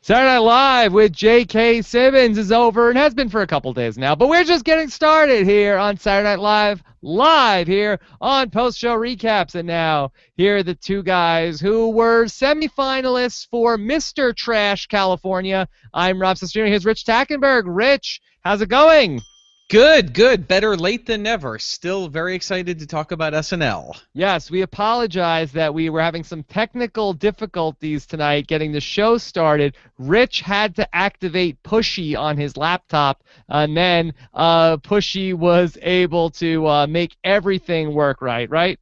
Saturday Night Live with J.K. Simmons is over and has been for a couple days now, but we're just getting started here on Saturday Night Live here on post-show recaps. And now, here are the two guys who were semifinalists for Mr. Trash California. I'm Rob Cesternino. Here's Rich Tackenberg. Rich, how's it going? Good. Better late than never. Still very excited to talk about SNL. Yes, we apologize that we were having some technical difficulties tonight getting the show started. Rich had to activate Pushy on his laptop, and then Pushy was able to make everything work right?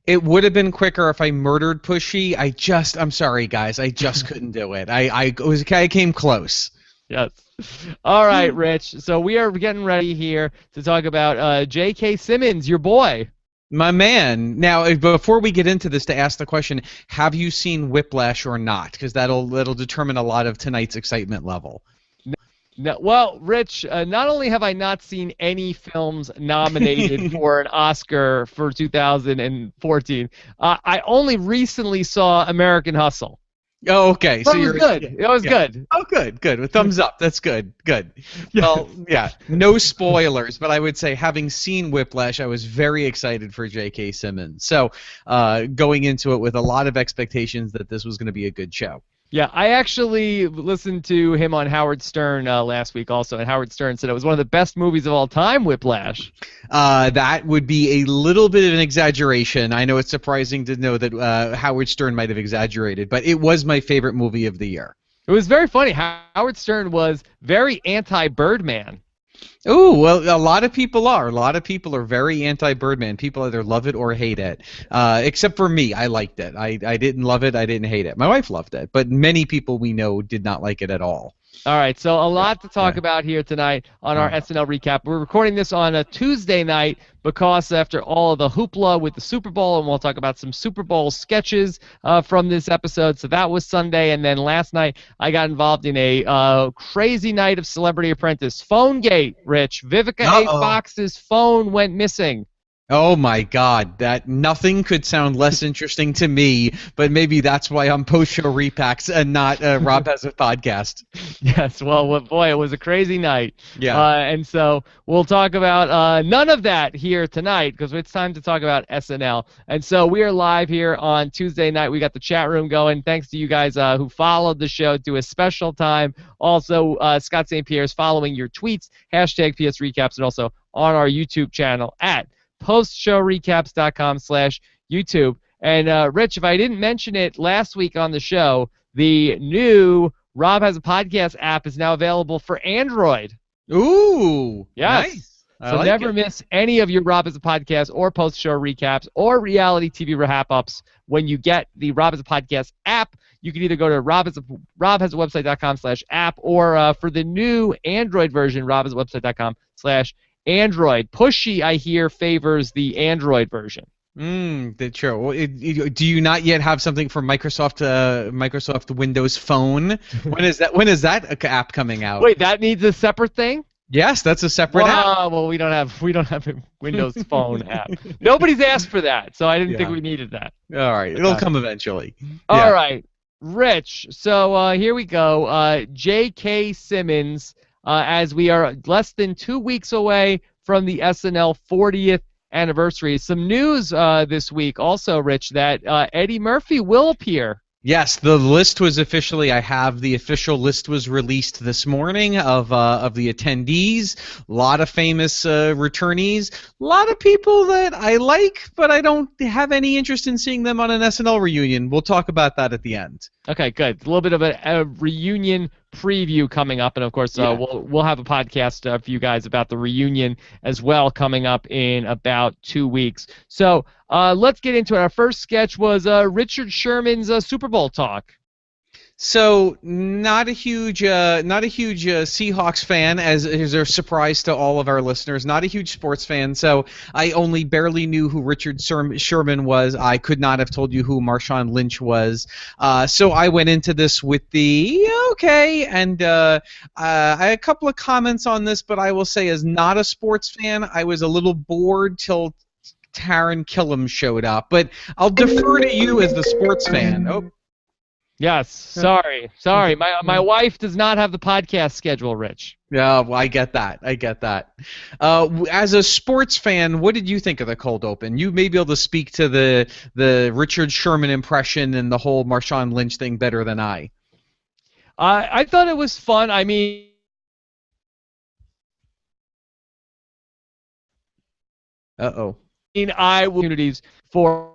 It would have been quicker if I murdered Pushy. I'm sorry, guys. I just couldn't do it. I came close. Yes. All right, Rich. So we are getting ready here to talk about J.K. Simmons, your boy. My man. Now, before we get into this, to ask the question, have you seen Whiplash or not? Because that'll determine a lot of tonight's excitement level. No, well, Rich, not only have I not seen any films nominated for an Oscar for 2014, I only recently saw American Hustle. Oh, okay. So it was good. It was good. Oh, good. With thumbs up. That's good. Yes. Well, yeah. No spoilers, but I would say, having seen Whiplash, I was very excited for J.K. Simmons. So, going into it with a lot of expectations that this was going to be a good show. Yeah, I actually listened to him on Howard Stern last week also, and Howard Stern said it was one of the best movies of all time, Whiplash. That would be a little bit of an exaggeration. I know it's surprising to know that Howard Stern might have exaggerated, but it was my favorite movie of the year. It was very funny. Howard Stern was very anti-Birdman. Oh, well, a lot of people are. A lot of people are very anti-Birdman. People either love it or hate it. Except for me, I liked it. I didn't love it. I didn't hate it. My wife loved it, but many people we know did not like it at all. All right, so a lot to talk about here tonight on our SNL recap. We're recording this on a Tuesday night because after all of the hoopla with the Super Bowl, and we'll talk about some Super Bowl sketches from this episode. So that was Sunday, and then last night I got involved in a crazy night of Celebrity Apprentice. Phonegate, Rich. Vivica A. Fox's phone went missing. Oh my God, that nothing could sound less interesting to me, but maybe that's why I'm post-show repacks and not Rob has a podcast. Yes, well, boy, it was a crazy night. Yeah. And so we'll talk about none of that here tonight because it's time to talk about SNL. And so we are live here on Tuesday night. We got the chat room going. Thanks to you guys who followed the show to a special time. Also, Scott St. Pierre is following your tweets, hashtag PS Recaps, and also on our YouTube channel at postshowrecaps.com/YouTube. And Rich, if I didn't mention it last week on the show, the new Rob Has a Podcast app is now available for Android. Ooh, yes. Nice. So never miss any of your Rob Has a Podcast or post-show recaps or reality TV wrap-ups when you get the Rob Has a Podcast app. You can either go to robhasawebsite.com/app or for the new Android version, robhasawebsite.com/Android. Pushy, I hear, favors the Android version. That's true. Do you not yet have something for Microsoft Windows Phone? When is that app coming out? Wait, that needs a separate thing? Yes, that's a separate app. Well, we don't have a Windows Phone app. Nobody's asked for that, so I didn't think we needed that. All right, it'll come eventually. All right, Rich. So here we go. J.K. Simmons. As we are less than 2 weeks away from the SNL 40th anniversary. Some news this week also, Rich, that Eddie Murphy will appear. Yes, the list was officially, the official list was released this morning of the attendees. A lot of famous returnees. A lot of people that I like, but I don't have any interest in seeing them on an SNL reunion. We'll talk about that at the end. Okay, good. A little bit of a reunion preview coming up, and of course we'll have a podcast for you guys about the reunion as well coming up in about 2 weeks. So let's get into it. Our first sketch was Richard Sherman's Super Bowl talk. So not a huge Seahawks fan, as is a surprise to all of our listeners. Not a huge sports fan, so I only barely knew who Richard Sherman was. I could not have told you who Marshawn Lynch was. So I went into this with the okay, and I had a couple of comments on this, but I will say, as not a sports fan, I was a little bored till Taron Killam showed up. But I'll defer to you as the sports fan. Oh. Yes. Sorry. My wife does not have the podcast schedule, Rich. Yeah, well, I get that. As a sports fan, what did you think of the cold open? You may be able to speak to the Richard Sherman impression and the whole Marshawn Lynch thing better than I. I thought it was fun. I mean, Uh-oh. opportunities for.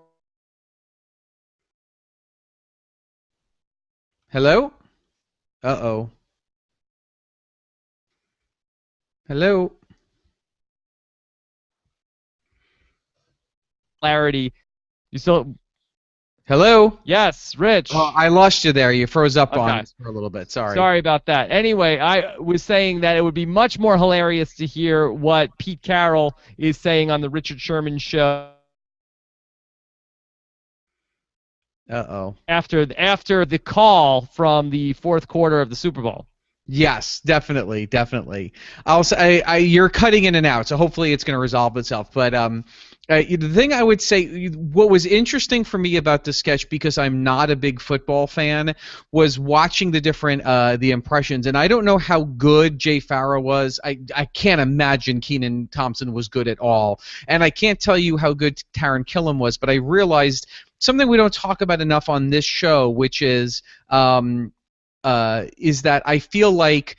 Hello? Uh-oh. Hello? Clarity. You still? Hello? Yes, Rich. Oh, I lost you there. You froze up on Okay. us for a little bit. Sorry. Sorry about that. Anyway, I was saying that it would be much more hilarious to hear what Pete Carroll is saying on the Richard Sherman show Uh-oh. after the call from the fourth quarter of the Super Bowl. Yes, definitely. I'll say you're cutting in and out, so hopefully it's going to resolve itself. But the thing I would say, what was interesting for me about the sketch, because I'm not a big football fan, was watching the different the impressions. And I don't know how good Jay Farrow was. I can't imagine Kenan Thompson was good at all. And I can't tell you how good Taron Killam was. But I realized something we don't talk about enough on this show, which is that I feel like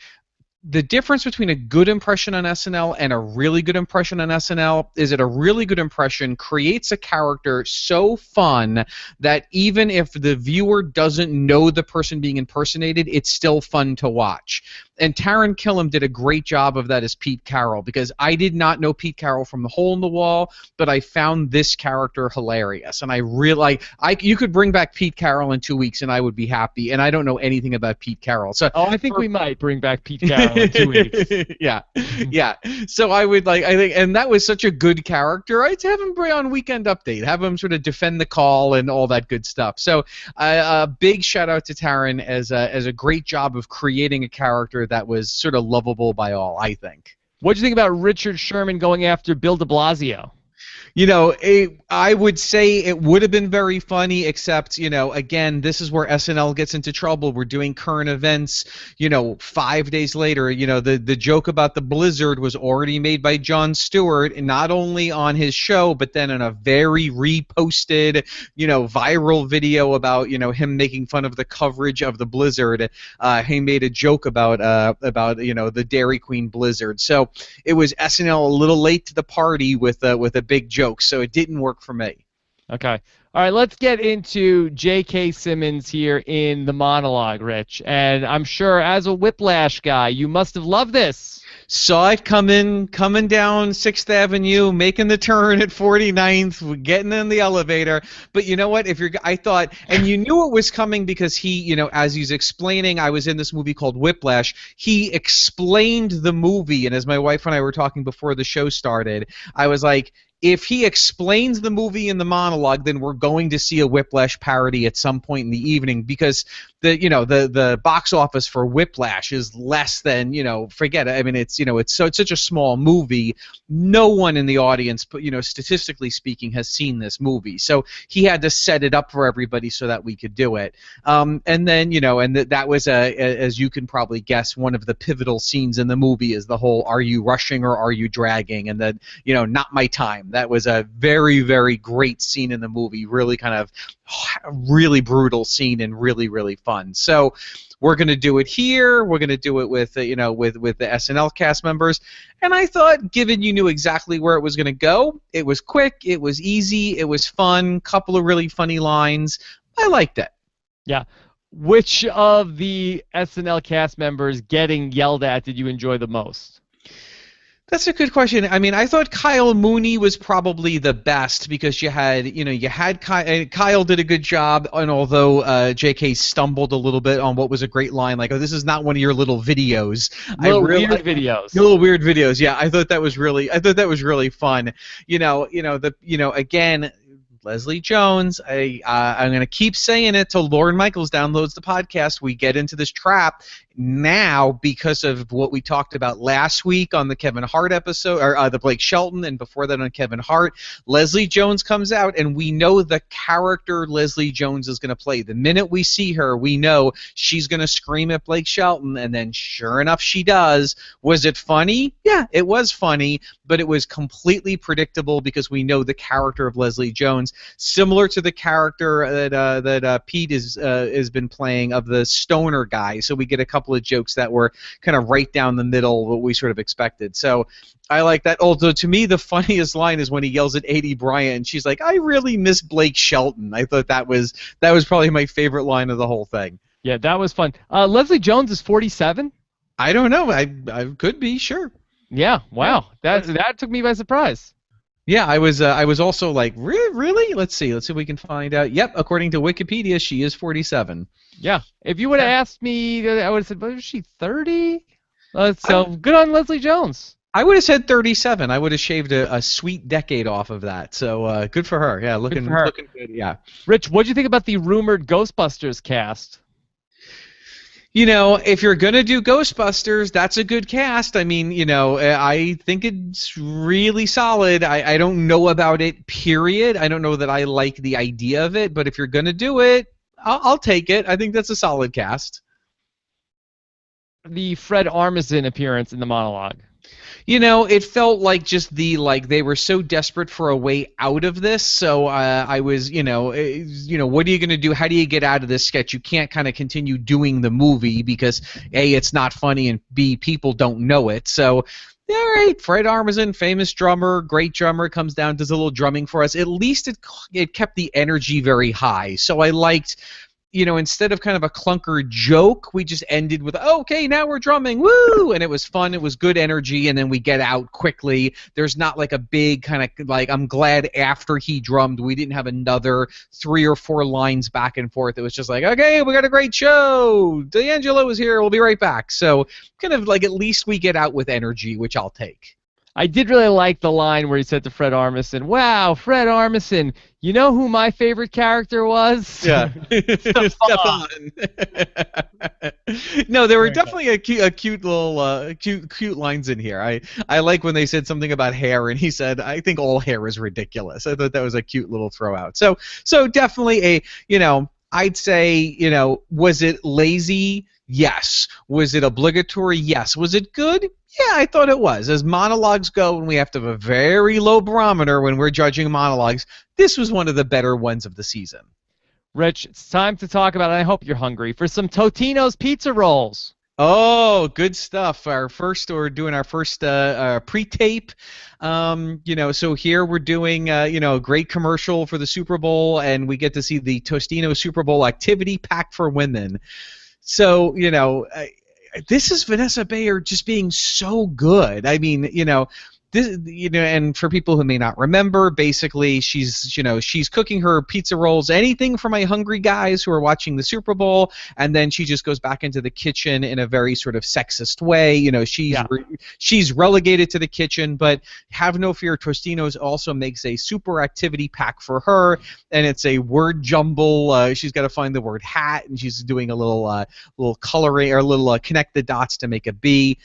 the difference between a good impression on SNL and a really good impression on SNL is that a really good impression creates a character so fun that even if the viewer doesn't know the person being impersonated, it's still fun to watch. And Taron Killam did a great job of that as Pete Carroll, because I did not know Pete Carroll from The Hole in the Wall, but I found this character hilarious. And I really you could bring back Pete Carroll in 2 weeks and I would be happy. And I don't know anything about Pete Carroll. So I think we might bring back Pete Carroll in 2 weeks. yeah. So I think, and that was such a good character. I'd have him on Weekend Update, have him sort of defend the call and all that good stuff. So a big shout out to Taron as a great job of creating a character that was sort of lovable by all, I think. What do you think about Richard Sherman going after Bill de Blasio? You know, I would say it would have been very funny, except, you know, again, this is where SNL gets into trouble. We're doing current events, 5 days later. The joke about the blizzard was already made by Jon Stewart, and not only on his show, but then in a very reposted, viral video about, him making fun of the coverage of the blizzard. He made a joke about the Dairy Queen blizzard. So it was SNL a little late to the party with a big joke. So it didn't work for me. Okay. All right, let's get into J.K. Simmons here in the monologue, Rich. And I'm sure as a Whiplash guy, you must have loved this. Saw it coming down 6th Avenue, making the turn at 49th, getting in the elevator. But you know what? I thought, and you knew it was coming because he, as he's explaining, I was in this movie called Whiplash. He explained the movie, and as my wife and I were talking before the show started, I was like, if he explains the movie in the monologue, then we're going to see a Whiplash parody at some point in the evening, because the box office for Whiplash is less than, forget it. I mean, it's such a small movie. No one in the audience, statistically speaking, has seen this movie. So he had to set it up for everybody so that we could do it. And then, that was as you can probably guess, one of the pivotal scenes in the movie is the whole "Are you rushing or are you dragging?" and the "Not my time." That was a very, very great scene in the movie. Really kind of really brutal scene and really, really fun. So we're going to do it here. We're going to do it with the SNL cast members. And I thought, given you knew exactly where it was going to go, it was quick, it was easy, it was fun, couple of really funny lines. I liked it. Yeah. Which of the SNL cast members getting yelled at did you enjoy the most? That's a good question. I mean, I thought Kyle Mooney was probably the best, because you had Kyle did a good job, and although J.K. stumbled a little bit on what was a great line, like, "Oh, this is not one of your little videos." Weird videos. Little weird videos. Yeah, I thought that was really fun. Again, Leslie Jones, I'm going to keep saying it till Lorne Michaels downloads the podcast. We get into this trap now, because of what we talked about last week on the Kevin Hart episode, or the Blake Shelton, and before that on Kevin Hart, Leslie Jones comes out, and we know the character Leslie Jones is going to play. The minute we see her, we know she's going to scream at Blake Shelton, and then sure enough, she does. Was it funny? Yeah, it was funny, but it was completely predictable because we know the character of Leslie Jones, similar to the character that Pete has been playing of the stoner guy. So we get a couple of jokes that were kind of right down the middle, what we sort of expected. So I like that. Although to me, the funniest line is when he yells at A.D. Bryant, and she's like, "I really miss Blake Shelton." I thought that was probably my favorite line of the whole thing. Yeah, that was fun. Leslie Jones is 47. I don't know. I could be, sure. Yeah. Wow. That took me by surprise. Yeah, I was also like, really? Let's see if we can find out. Yep, according to Wikipedia, she is 47. Yeah. If you would have asked me, I would have said, "Was she 30?" So good on Leslie Jones. I would have said 37. I would have shaved a sweet decade off of that. So good for her. Yeah, looking good. Yeah. Rich, what do you think about the rumored Ghostbusters cast? You know, if you're going to do Ghostbusters, that's a good cast. I mean, you know, I think it's really solid. I don't know about it, period. I don't know that I like the idea of it, but if you're going to do it, I'll take it. I think that's a solid cast. The Fred Armisen appearance in the monologue. You know, it felt like just they were so desperate for a way out of this. So I was, what are you going to do? How do you get out of this sketch? You can't kind of continue doing the movie because A, it's not funny, and B, people don't know it. So, all right, Fred Armisen, famous drummer, great drummer, comes down, does a little drumming for us. At least it kept the energy very high. So I liked. Instead of kind of a clunker joke, we just ended with, okay, now we're drumming, woo! And it was fun, it was good energy, and then we get out quickly. There's not like a big kind of, like, I'm glad after he drummed, we didn't have another 3 or 4 lines back and forth. It was just like, okay, we got a great show, DAngelo is here, we'll be right back. So kind of like at least we get out with energy, which I'll take. I did really like the line where he said to Fred Armisen, "Wow, Fred Armisen, you know who my favorite character was?" Yeah. Stefan. No, there were definitely a cute little cute lines in here. I like when they said something about hair, and he said, "I think all hair is ridiculous." I thought that was a cute little throw out. So definitely I'd say, was it lazy? Yes. Was it obligatory? Yes. Was it good? Yeah, I thought it was. As monologues go, and we have to have a very low barometer when we're judging monologues, this was one of the better ones of the season. Rich, it's time to talk about, and I hope you're hungry, for some Totino's pizza rolls. Oh, good stuff. We're doing our first pre-tape. So here we're doing, a great commercial for the Super Bowl, and we get to see the Tostino Super Bowl activity pack for women. So, this is Vanessa Bayer just being so good. I mean, this, and for people who may not remember, basically she's cooking her pizza rolls, anything for my hungry guys who are watching the Super Bowl, and then she just goes back into the kitchen in a very sort of sexist way. She's relegated to the kitchen, but have no fear, Tostino's also makes a super activity pack for her, and it's a word jumble. She's got to find the word hat, and she's doing a little coloring or a little connect the dots to make a bee.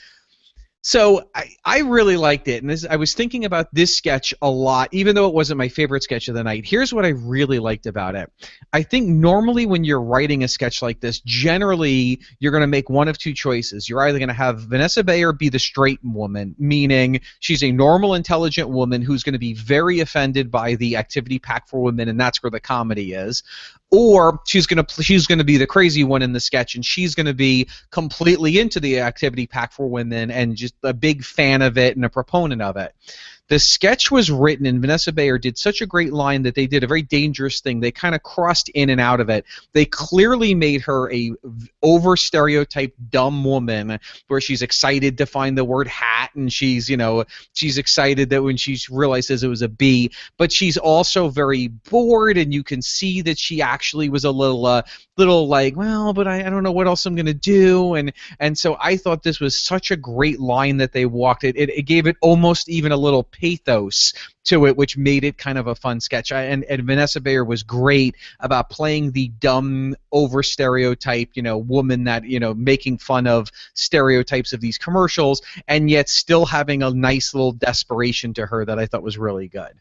So I really liked it, and I was thinking about this sketch a lot, even though it wasn't my favorite sketch of the night. Here's what I really liked about it. I think normally when you're writing a sketch like this, generally you're going to make one of two choices. You're either going to have Vanessa Bayer be the straight woman, meaning she's a normal, intelligent woman who's going to be very offended by the activity pack for women, and that's where the comedy is. Or she's gonna be the crazy one in the sketch, and she's gonna be completely into the activity pack for women and just a big fan of it and a proponent of it. The sketch was written, and Vanessa Bayer did such a great line that they did a very dangerous thing. They kind of crossed in and out of it. They clearly made her a over-stereotyped dumb woman where she's excited to find the word hat, and she's excited that when she realizes it was a bee, but she's also very bored, and you can see that she actually was a little like, well, but I don't know what else I'm going to do, and so I thought this was such a great line that they walked it. It gave it almost even a little pathos to it, which made it kind of a fun sketch. And Vanessa Bayer was great about playing the dumb, over stereotype, woman that, making fun of stereotypes of these commercials, and yet still having a nice little desperation to her that I thought was really good.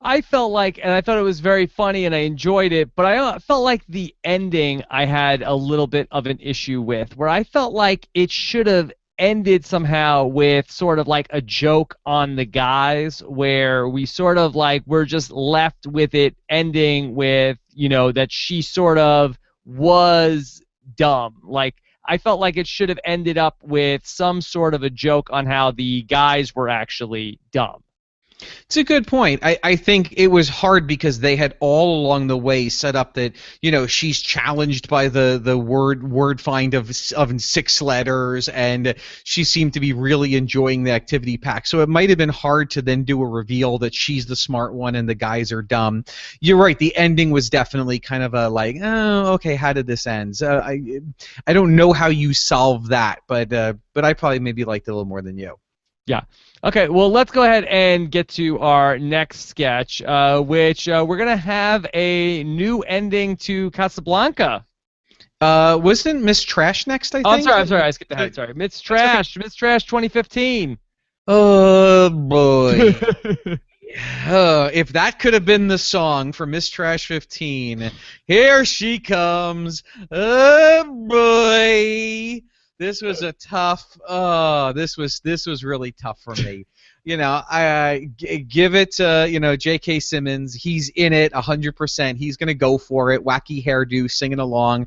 I felt like, and I thought it was very funny, and I enjoyed it, but I felt like the ending I had a little bit of an issue with, where I felt like it should have ended somehow with sort of like a joke on the guys, where we sort of like we're just left with it ending with, that she sort of was dumb. Like, I felt like it should have ended up with some sort of a joke on how the guys were actually dumb. It's a good point. I think it was hard because they had all along the way set up that, she's challenged by the word find of 6 letters, and she seemed to be really enjoying the activity pack. So it might have been hard to then do a reveal that she's the smart one and the guys are dumb. You're right. The ending was definitely kind of a like, oh, okay, how did this end? So I don't know how you solve that, but I probably maybe liked it a little more than you. Yeah. Okay, well, let's go ahead and get to our next sketch, which we're going to have a new ending to Casablanca. Wasn't Miss Trash next, I think? Oh, I'm sorry, I skipped ahead, sorry. Miss Trash, okay. Miss Trash 2015. Oh, boy. If that could have been the song for Miss Trash 15, here she comes. Oh, boy. This was a tough. This was really tough for me. I give it to J.K. Simmons. He's in it 100%. He's gonna go for it. Wacky hairdo, singing along.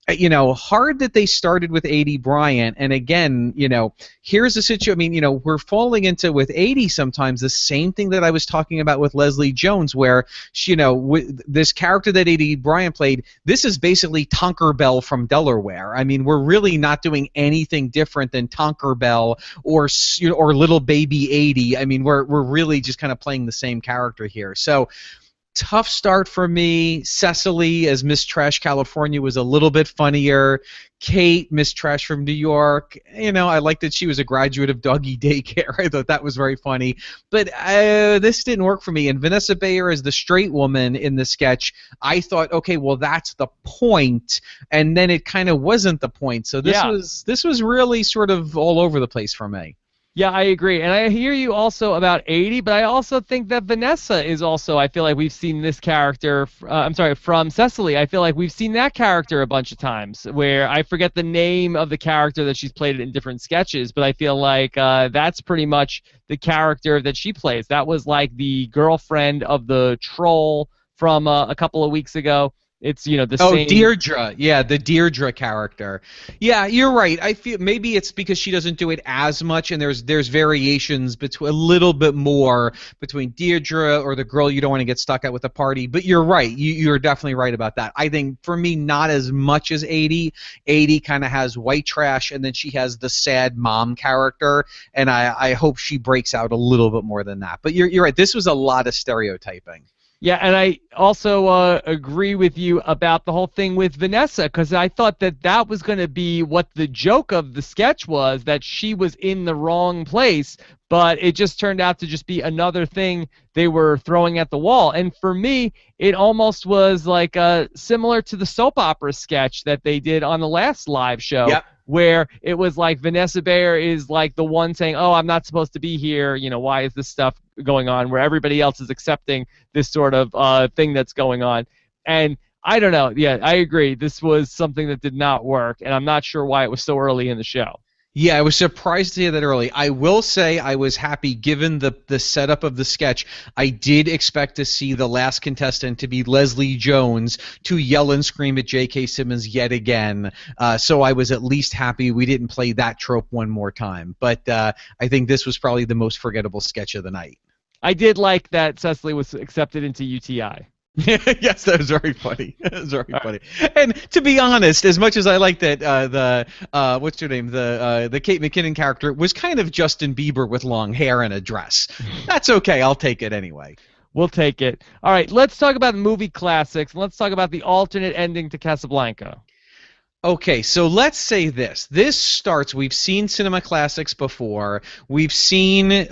Hard that they started with A.D. Bryant, and again, here's the situation. I mean, we're falling into with A.D. sometimes the same thing that I was talking about with Leslie Jones, where she, this character that A.D. Bryant played, this is basically Tinkerbell from Delaware. I mean, we're really not doing anything different than Tinkerbell or Little Baby A.D. I mean, we're really just kind of playing the same character here. So. Tough start for me. Cecily as Miss Trash California was a little bit funnier. Kate, Miss Trash from New York, I liked that she was a graduate of doggy daycare. I thought that was very funny. But this didn't work for me. And Vanessa Bayer as the straight woman in the sketch, I thought, okay, well, that's the point. And then it kind of wasn't the point. So this was really sort of all over the place for me. Yeah, I agree. And I hear you also about 80, but I also think that Vanessa is also, I feel like we've seen this character, from Cecily. I feel like we've seen that character a bunch of times, where I forget the name of the character that she's played in different sketches, but I feel like that's pretty much the character that she plays. That was like the girlfriend of the troll from a couple of weeks ago. It's the same. Deirdre. Yeah, the Deirdre character. Yeah, you're right. I feel maybe it's because she doesn't do it as much, and there's variations between a little bit more between Deirdre or the girl you don't want to get stuck at with a party. But you're right. You're definitely right about that. I think for me, not as much as 80. 80 kind of has white trash, and then she has the sad mom character, and I hope she breaks out a little bit more than that. But you're right. This was a lot of stereotyping. Yeah, and I also agree with you about the whole thing with Vanessa, because I thought that was going to be what the joke of the sketch was, that she was in the wrong place, but it just turned out to just be another thing they were throwing at the wall. And for me, it almost was like similar to the soap opera sketch that they did on the last live show. Yep. Where it was like Vanessa Bayer is like the one saying, oh, I'm not supposed to be here, why is this stuff going on, where everybody else is accepting this sort of thing that's going on. And I don't know. Yeah, I agree. This was something that did not work, and I'm not sure why it was so early in the show. Yeah, I was surprised to hear that early. I will say I was happy given the setup of the sketch. I did expect to see the last contestant to be Leslie Jones to yell and scream at J.K. Simmons yet again. So I was at least happy we didn't play that trope one more time. But I think this was probably the most forgettable sketch of the night. I did like that Cecily was accepted into UTI. Yes, that was very funny. That was very funny. And to be honest, as much as I like that, what's her name, the Kate McKinnon character was kind of Justin Bieber with long hair and a dress. That's okay. I'll take it anyway. We'll take it. All right, let's talk about movie classics. Let's talk about the alternate ending to Casablanca. Okay, so let's say this. This starts. We've seen cinema classics before. We've seen Keenan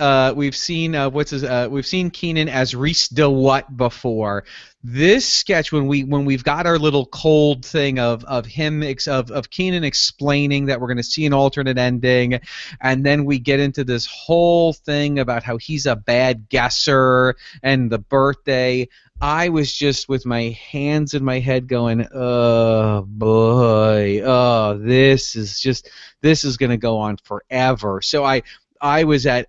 as Reese DeWatt before. This sketch, when we've got our little cold thing of Keenan explaining that we're going to see an alternate ending, and then we get into this whole thing about how he's a bad guesser and the birthday. I was just with my hands in my head going, oh boy, oh, this is going to go on forever. So I was at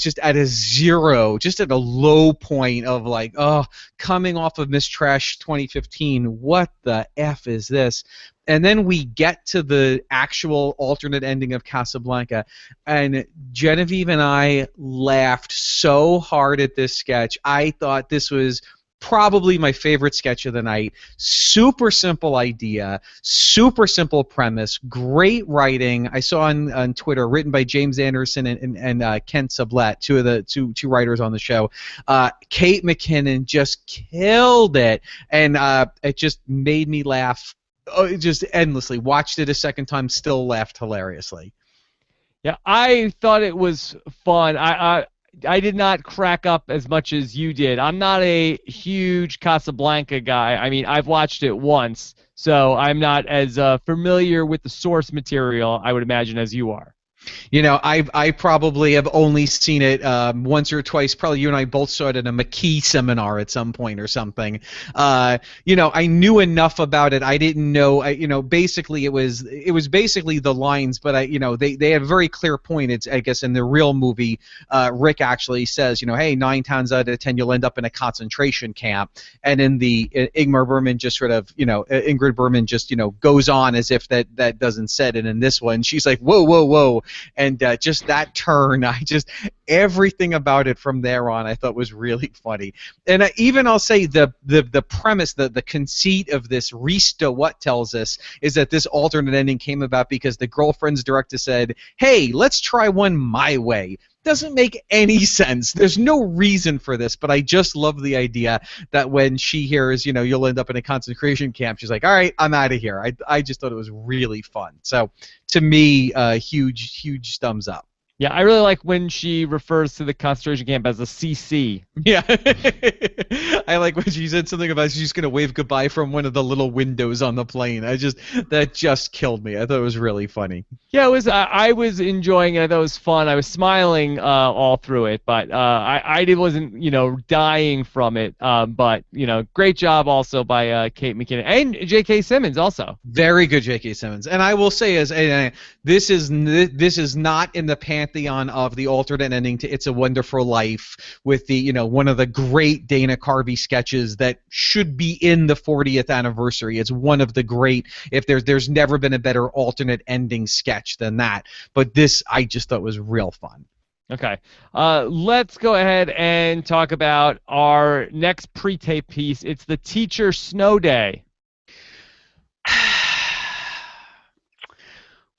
just at a zero, just at a low point of like, oh, coming off of Miss Trash 2015, what the F is this? And then we get to the actual alternate ending of Casablanca, and Genevieve and I laughed so hard at this sketch. I thought this was probably my favorite sketch of the night. Super simple idea, super simple premise, great writing. I saw on Twitter, written by James Anderson and Ken Sublette, two writers on the show. Kate McKinnon just killed it, and it just made me laugh just endlessly. Watched it a second time, still laughed hilariously. Yeah, I thought it was fun. I did not crack up as much as you did. I'm not a huge Casablanca guy. I mean, I've watched it once, so I'm not as familiar with the source material, I would imagine, as you are. You know, I probably have only seen it once or twice. Probably you and I both saw it at a McKee seminar at some point or something. You know, I knew enough about it. I didn't know. You know, basically it was basically the lines, but they had a very clear point. It's, I guess, in the real movie, Rick actually says, hey, 9 times out of 10 you'll end up in a concentration camp, and in the Ingrid Bergman just goes on as if that doesn't said it. In this one, she's like, whoa, whoa, whoa. And just that turn, everything about it from there on, I thought was really funny. And I'll say the premise, the conceit of this, Reese DeWatt tells us, is that this alternate ending came about because the girlfriend's director said, hey, let's try one my way. Doesn't make any sense. There's no reason for this, but I just love the idea that when she hears, you'll end up in a concentration camp, she's like, all right, I'm out of here. I just thought it was really fun. So to me, huge thumbs up. Yeah, I really like when she refers to the concentration camp as a CC. Yeah. I like when she said something about she's going to wave goodbye from one of the little windows on the plane. That just killed me. I thought it was really funny. Yeah, it was. I was enjoying it. I thought it was fun. I was smiling all through it, but I wasn't dying from it. But great job also by Kate McKinnon and J.K. Simmons also. Very good, J.K. Simmons. And I will say, this is not in the pantheon of the alternate ending to It's a Wonderful Life with the one of the great Dana Carvey sketches that should be in the 40th anniversary. It's one of the great. If there's never been a better alternate ending sketch than that. But this I just thought was real fun. Okay. Let's go ahead and talk about our next pre-tape piece. It's the Teacher Snow Day.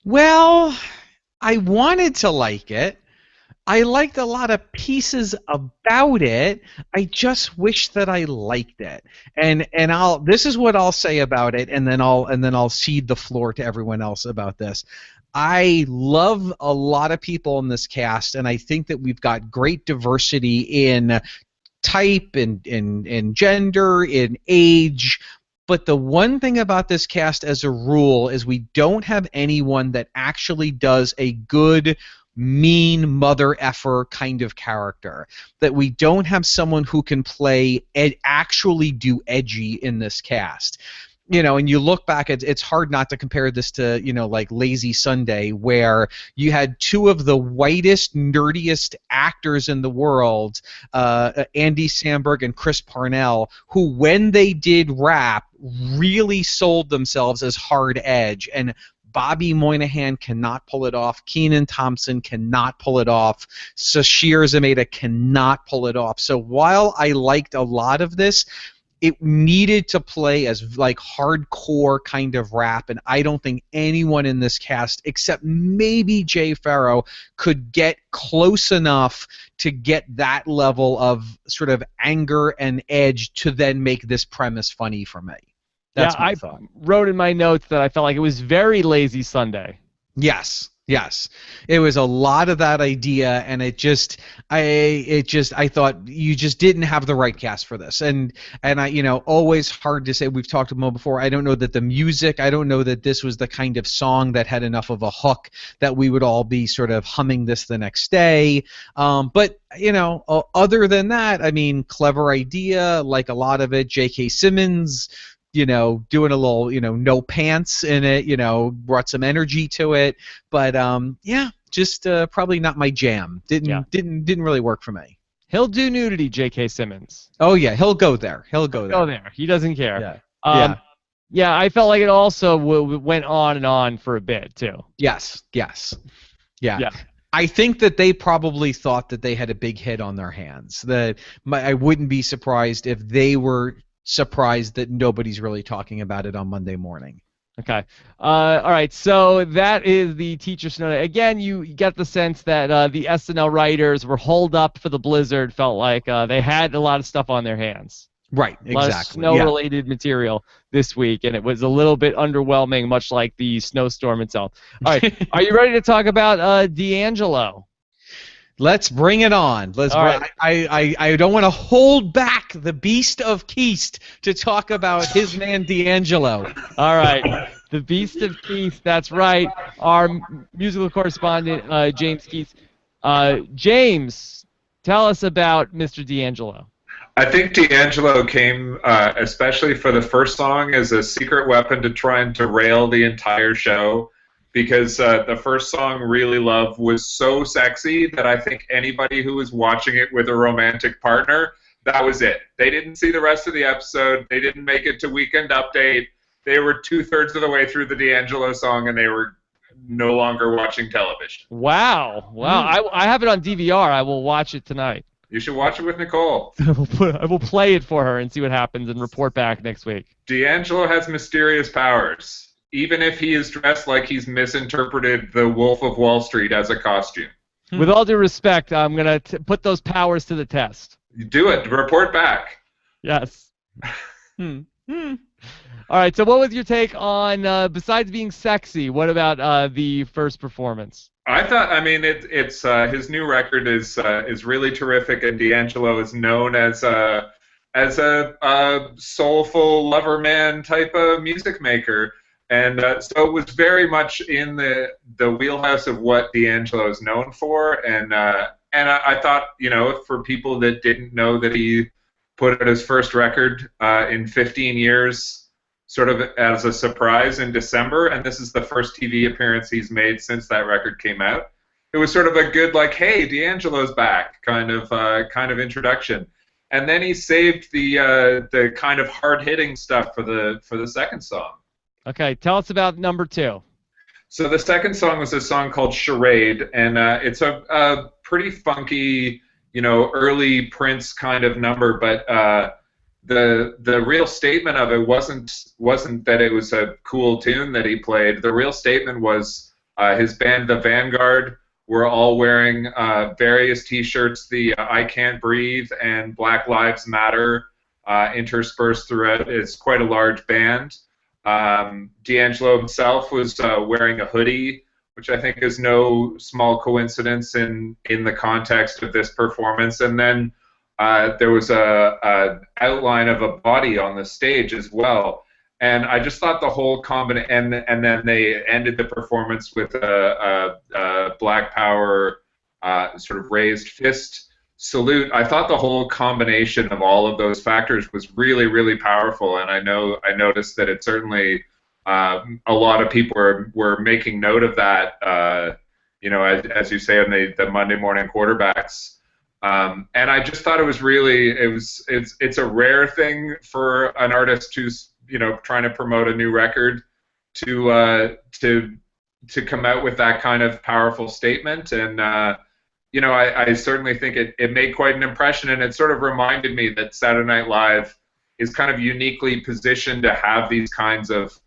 Well, I wanted to like it. I liked a lot of pieces about it. I just wish that I liked it. And this is what I'll say about it, and then I'll cede the floor to everyone else about this. I love a lot of people in this cast, and I think that we've got great diversity in type, in gender, in age. But the one thing about this cast as a rule is we don't have anyone that actually does a good mean mother effer kind of character. That we don't have someone who can actually do edgy in this cast. And you look back, it's hard not to compare this to, like Lazy Sunday, where you had two of the whitest, nerdiest actors in the world, Andy Samberg and Chris Parnell, who, when they did rap, really sold themselves as hard edge. And Bobby Moynihan cannot pull it off. Kenan Thompson cannot pull it off. Sashir Zamata cannot pull it off. So while I liked a lot of this, it needed to play as like hardcore kind of rap, and I don't think anyone in this cast, except maybe Jay Farrow, could get close enough to get that level of sort of anger and edge to then make this premise funny for me. That's Yeah, my I thought. wrote in my notes that I felt like it was very lazy Sunday. Yes, yes. It was a lot of that idea, and I thought you just didn't have the right cast for this. And I, always hard to say. We've talked about before. I don't know that the music. I don't know that this was the kind of song that had enough of a hook that we would all be sort of humming this the next day. But other than that, I mean, clever idea, like a lot of it. J.K. Simmons, doing a little, no pants in it, brought some energy to it. But yeah, just probably not my jam. Didn't really work for me. He'll do nudity, J.K. Simmons. Oh yeah, he'll go there. He'll go there. He doesn't care. Yeah. Yeah, I felt like it also went on and on for a bit too. Yes. Yeah. I think that they probably thought that they had a big hit on their hands. I wouldn't be surprised if they were surprised that nobody's really talking about it on Monday morning. Okay. All right. So that is the teacher snow day. Again, you get the sense that the SNL writers were holed up for the blizzard. Felt like they had a lot of stuff on their hands. Right. A lot of snow-related material this week, and it was a little bit underwhelming, much like the snowstorm itself. All right. Are you ready to talk about DAngelo? Let's bring it on. I don't want to hold back the beast of Keast to talk about his man DAngelo. All right. The beast of Keast, that's right. Our musical correspondent, James Keast. James, tell us about Mr. DAngelo. I think DAngelo came, especially for the first song, as a secret weapon to try and derail the entire show. Because the first song, Really Love, was so sexy that I think anybody who was watching it with a romantic partner, that was it. They didn't see the rest of the episode. They didn't make it to Weekend Update. They were 2/3 of the way through the DAngelo song, and they were no longer watching television. Wow. I have it on DVR. I will watch it tonight. You should watch it with Nicole. I will play it for her and see what happens and report back next week. DAngelo has mysterious powers, even if he is dressed like he's misinterpreted the Wolf of Wall Street as a costume. With all due respect, I'm going to put those powers to the test. You do it. Report back. Yes. All right, so what was your take on, besides being sexy, what about the first performance? I thought, it's his new record is really terrific, and DAngelo is known as a soulful lover man type of music maker. And so it was very much in the wheelhouse of what DAngelo is known for, and I thought, for people that didn't know that he put out his first record in 15 years, sort of as a surprise in December, and this is the first TV appearance he's made since that record came out. It was sort of a good, like, hey, DAngelo's back kind of introduction, and then he saved the kind of hard-hitting stuff for the second song. Okay, tell us about number 2. So the second song was a song called Charade, and it's a pretty funky, early Prince kind of number, but the real statement of it wasn't that it was a cool tune that he played. The real statement was his band, The Vanguard, were all wearing various T-shirts, the I Can't Breathe and Black Lives Matter interspersed throughout. It's quite a large band. DAngelo himself was wearing a hoodie, which I think is no small coincidence in the context of this performance. And then there was a outline of a body on the stage as well. And I just thought the whole combination, and then they ended the performance with a Black Power sort of raised fist salute. I thought the whole combination of all of those factors was really, really powerful, and I noticed that it certainly a lot of people were making note of that. As you say on the Monday morning quarterbacks, and I just thought it was really it's a rare thing for an artist who's trying to promote a new record to come out with that kind of powerful statement. And I certainly think it made quite an impression, and it sort of reminded me that Saturday Night Live is kind of uniquely positioned to have these kinds of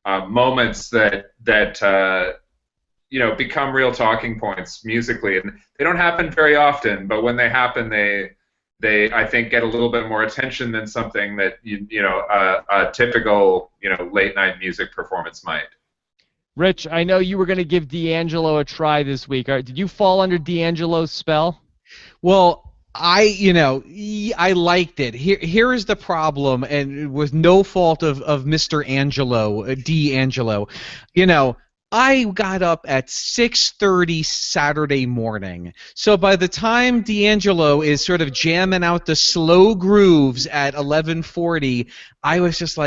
moments that become real talking points musically, and they don't happen very often, but when they happen, they I think, get a little bit more attention than something that a typical late night music performance might. Rich, I know you were going to give DAngelo a try this week. Did you fall under DAngelo's spell? Well, I liked it. Here is the problem, and it was no fault of Mr. DAngelo. I got up at 6:30 Saturday morning. So by the time DAngelo is sort of jamming out the slow grooves at 11:40, I was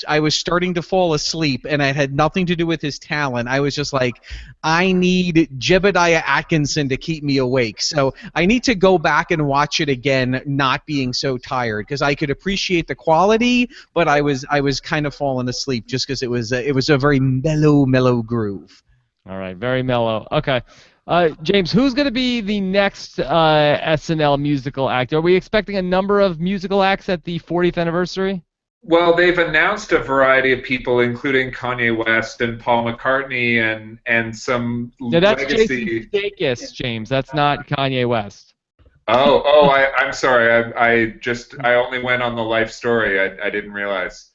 I was starting to fall asleep, and it had nothing to do with his talent. I was just like, I need Jebediah Atkinson to keep me awake. So I need to go back and watch it again, not being so tired, because I could appreciate the quality, but I was kind of falling asleep just because it was a very mellow groove. All right, very mellow. Okay. James, who's going to be the next SNL musical act? Are we expecting a number of musical acts at the 40th anniversary? Well, they've announced a variety of people, including Kanye West and Paul McCartney and some that's legacy. Jason Sudeikis, James. That's not Kanye West. I'm sorry. I only went on the life story. I didn't realize.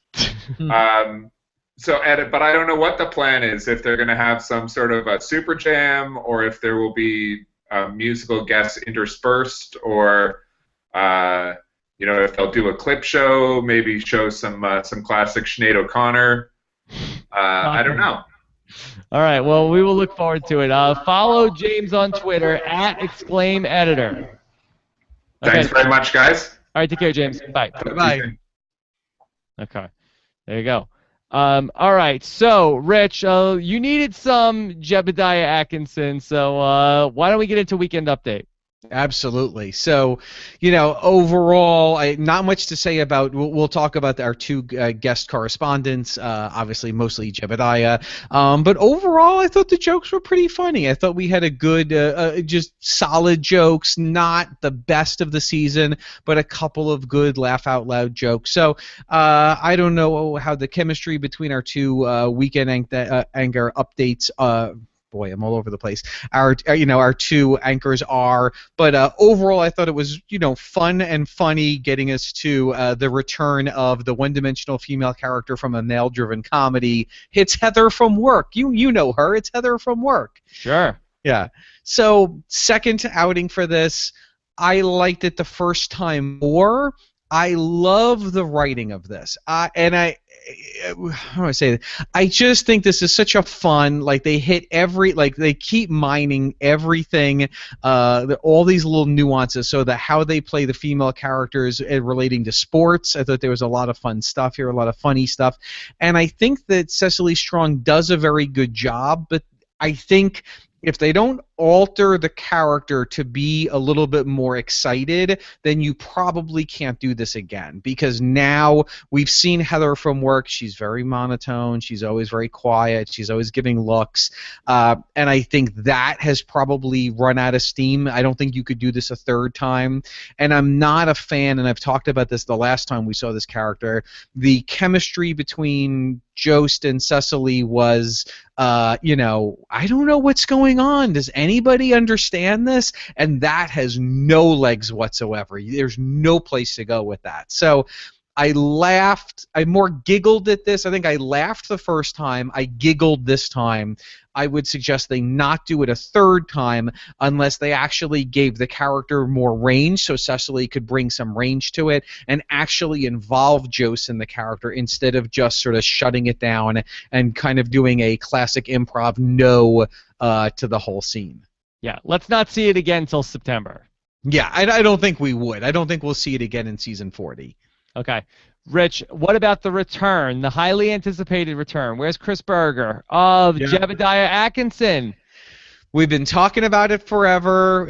But I don't know what the plan is, if they're going to have some sort of a super jam, or if there will be musical guests interspersed, or if they'll do a clip show, maybe show some classic Sinead O'Connor. I don't know. All right, well, we will look forward to it. Follow James on Twitter @exclaimeditor. Thanks very much, guys. All right, take care, James. Bye. Bye. Okay, there you go. All right, so Rich, you needed some Jebediah Atkinson, so why don't we get into Weekend Update? Absolutely. So, overall, not much to say about. We'll talk about our two guest correspondents. Obviously, mostly Jebediah. But overall, I thought the jokes were pretty funny. I thought we had a good, just solid jokes. Not the best of the season, but a couple of good laugh out loud jokes. So, I don't know how the chemistry between our two weekend anger updates. Boy, I'm all over the place. Our two anchors are, but overall, I thought it was fun and funny, getting us to the return of the one-dimensional female character from a male-driven comedy. It's Heather from Work. You know her. It's Heather from Work. Sure. Yeah. So second outing for this, I liked it the first time more. I love the writing of this, how do I say that? I just think this is such a fun, they hit they keep mining everything, all these little nuances, so that how they play the female characters relating to sports. I thought there was a lot of fun stuff here, a lot of funny stuff, and I think that Cecily Strong does a very good job, but I think if they don't alter the character to be a little bit more excited, then you probably can't do this again, because now we've seen Heather from Work. She's very monotone. She's always very quiet. She's always giving looks. And I think that has probably run out of steam. I don't think you could do this a third time. And I'm not a fan, and I've talked about this the last time we saw this character, the chemistry between Jost and Cecily was, I don't know what's going on. Does anybody understand this? And that has no legs whatsoever. There's no place to go with that. So I laughed. I more giggled at this. I think I laughed the first time. I giggled this time. I would suggest they not do it a third time unless they actually gave the character more range, so Cecily could bring some range to it and actually involve Jost in the character instead of just sort of shutting it down and kind of doing a classic improv no to the whole scene. Yeah, let's not see it again until September. Yeah, I don't think we would. I don't think we'll see it again in season 40. Okay. Rich, what about the return, the highly anticipated return? Where's Chris Berger of Jebediah Atkinson? We've been talking about it forever.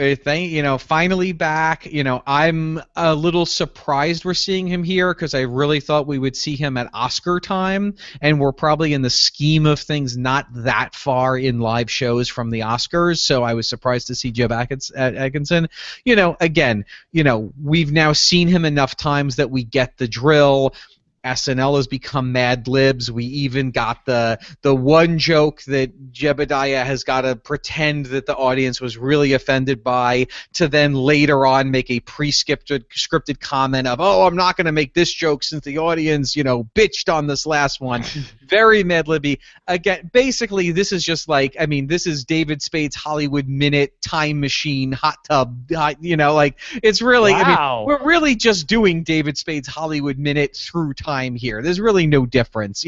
Finally back. I'm a little surprised we're seeing him here, because I really thought we would see him at Oscar time, and we're probably in the scheme of things not that far in live shows from the Oscars. So I was surprised to see Jeb Atkinson. We've now seen him enough times that we get the drill. SNL has become Mad Libs. We even got the one joke that Jebediah has got to pretend that the audience was really offended by, to then later on make a scripted comment of, oh, I'm not going to make this joke since the audience, bitched on this last one. Very Mad Libby. Again, basically, this is just like, this is David Spade's Hollywood Minute time machine hot tub. It's really, Wow. we're really just doing David Spade's Hollywood Minute through time here. There's really no difference,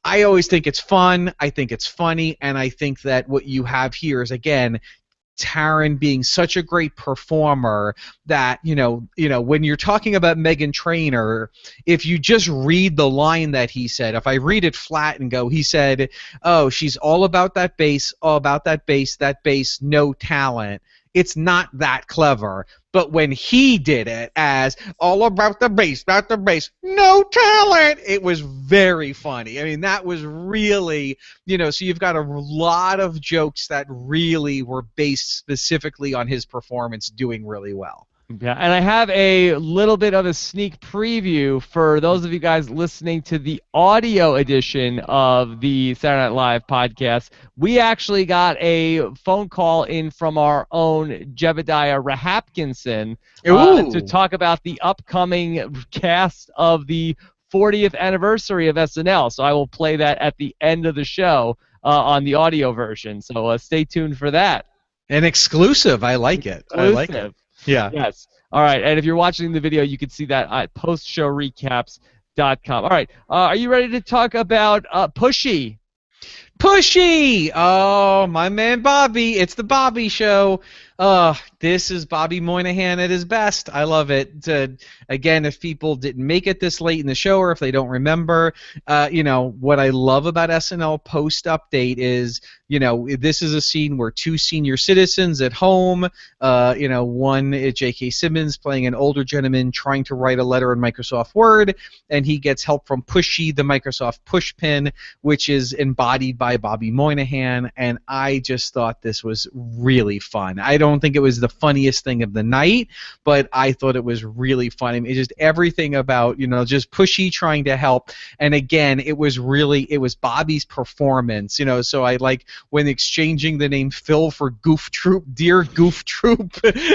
I always think it's fun. I think it's funny, and I think that what you have here is, again, Taron being such a great performer that, when you're talking about Meghan Trainor, if you just read the line that he said, if I read it flat and go, he said, oh, she's all about that bass, that bass, no talent. It's not that clever. But when he did it as all about the bass, no talent, it was very funny. That was really, so you've got a lot of jokes that really were based specifically on his performance doing really well. Yeah, and I have a little bit of a sneak preview for those of you guys listening to the audio edition of the Saturday Night Live podcast. We actually got a phone call in from our own Jebediah Rahapkinson to talk about the upcoming cast of the 40th anniversary of SNL. So I will play that at the end of the show on the audio version. So stay tuned for that. An exclusive. I like it. I like it. Yeah. Yes. All right. And if you're watching the video, you can see that at postshowrecaps.com. All right. Are you ready to talk about Pushy? Pushy! Oh, my man Bobby. It's the Bobby Show. This is Bobby Moynihan at his best. I love it. Again, if people didn't make it this late in the show or if they don't remember, what I love about SNL post-update is, this is a scene where two senior citizens at home, one J.K. Simmons playing an older gentleman trying to write a letter in Microsoft Word, and he gets help from Pushy, the Microsoft pushpin, which is embodied by Bobby Moynihan, and I just thought this was really fun. I don't think it was the funniest thing of the night, but I thought it was really funny. It's just everything about, just Pushy trying to help, and again, it was Bobby's performance, so I like when exchanging the name Phil for Goof Troop, dear Goof Troop,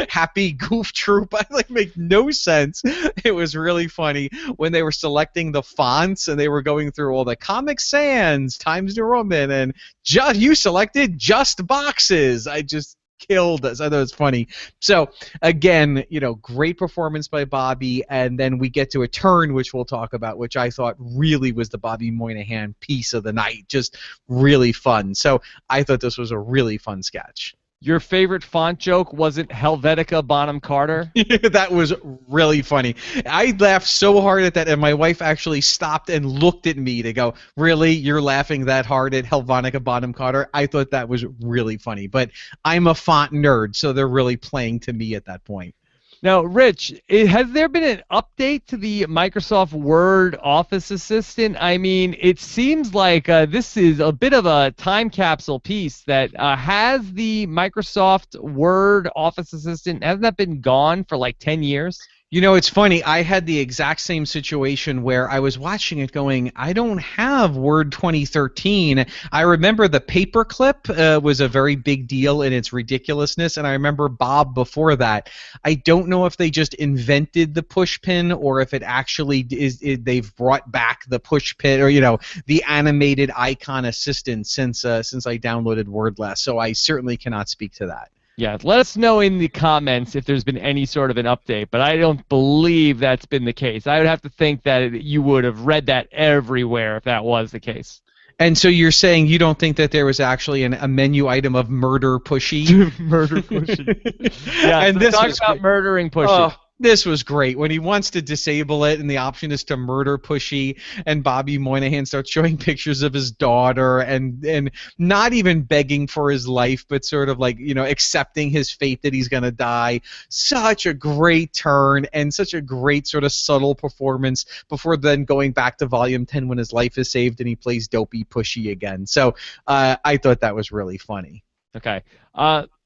happy Goof Troop, make no sense. It was really funny when they were selecting the fonts and they were going through all the Comic Sans, Times New Roman, and you selected just boxes. I just killed us. I thought it was funny. So again, great performance by Bobby, and then we get to a turn which we'll talk about, which I thought really was the Bobby Moynihan piece of the night. Just really fun. So I thought this was a really fun sketch. Your favorite font joke wasn't Helvetica Bonham Carter? That was really funny. I laughed so hard at that, and my wife actually stopped and looked at me to go, really? You're laughing that hard at Helvetica Bonham Carter? I thought that was really funny. But I'm a font nerd, so they're really playing to me at that point. Now, Rich, has there been an update to the Microsoft Word Office Assistant? It seems like this is a bit of a time capsule piece that has the Microsoft Word Office Assistant, hasn't that been gone for like 10 years? It's funny. I had the exact same situation where I was watching it going, I don't have Word 2013. I remember the paperclip was a very big deal in its ridiculousness, and I remember Bob before that. I don't know if they just invented the pushpin or if it actually they've brought back the pushpin or, the animated icon assistant since I downloaded Word last. So I certainly cannot speak to that. Yeah, let us know in the comments if there's been any sort of an update, but I don't believe that's been the case. I would have to think that you would have read that everywhere if that was the case. And so you're saying you don't think that there was actually a menu item of murder Pushy? Murder Pushy. Yeah, and so this talk about murdering Pushy. Oh, this was great. When he wants to disable it and the option is to murder Pushy, and Bobby Moynihan starts showing pictures of his daughter and not even begging for his life, but sort of like, accepting his fate that he's going to die. Such a great turn and such a great sort of subtle performance before then going back to Volume 10 when his life is saved and he plays dopey Pushy again. So I thought that was really funny. Okay.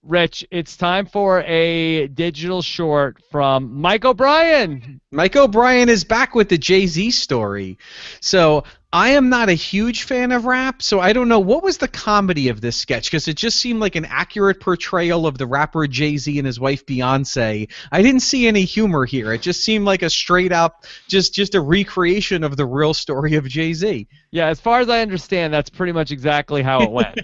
Rich, it's time for a digital short from Mike O'Brien. Mike O'Brien is back with the JayZ story. So I am not a huge fan of rap, so I don't know what was the comedy of this sketch, because it just seemed like an accurate portrayal of the rapper JayZ and his wife Beyonce. I didn't see any humor here. It just seemed like a straight up just a recreation of the real story of JayZ. Yeah, as far as I understand, that's pretty much exactly how it went.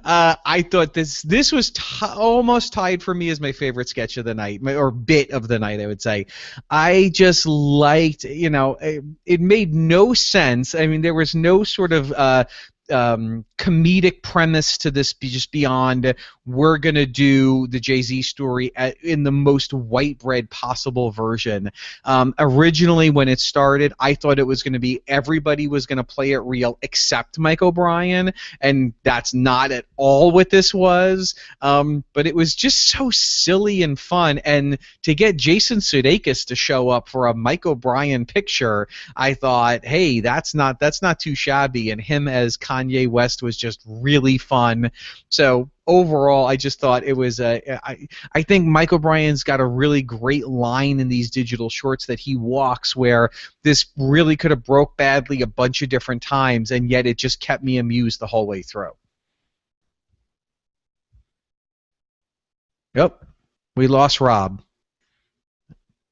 I thought this was almost tied for me as my favorite sketch of the night, or bit of the night, I would say. I just liked, it made no sense. I mean, there was no sort of comedic premise to this, just beyond we're going to do the JayZ story in the most white bread possible version. Originally, when it started, I thought it was going to be everybody was going to play it real except Mike O'Brien, and that's not at all what this was. But it was just so silly and fun, and to get Jason Sudeikis to show up for a Mike O'Brien picture, I thought, hey, that's not too shabby, and him as Kanye West was just really fun. So overall, I just thought it was I think Mike O'Brien's got a really great line in these digital shorts that he walks, where this really could have broke badly a bunch of different times, and yet it just kept me amused the whole way through. Yep, we lost Rob.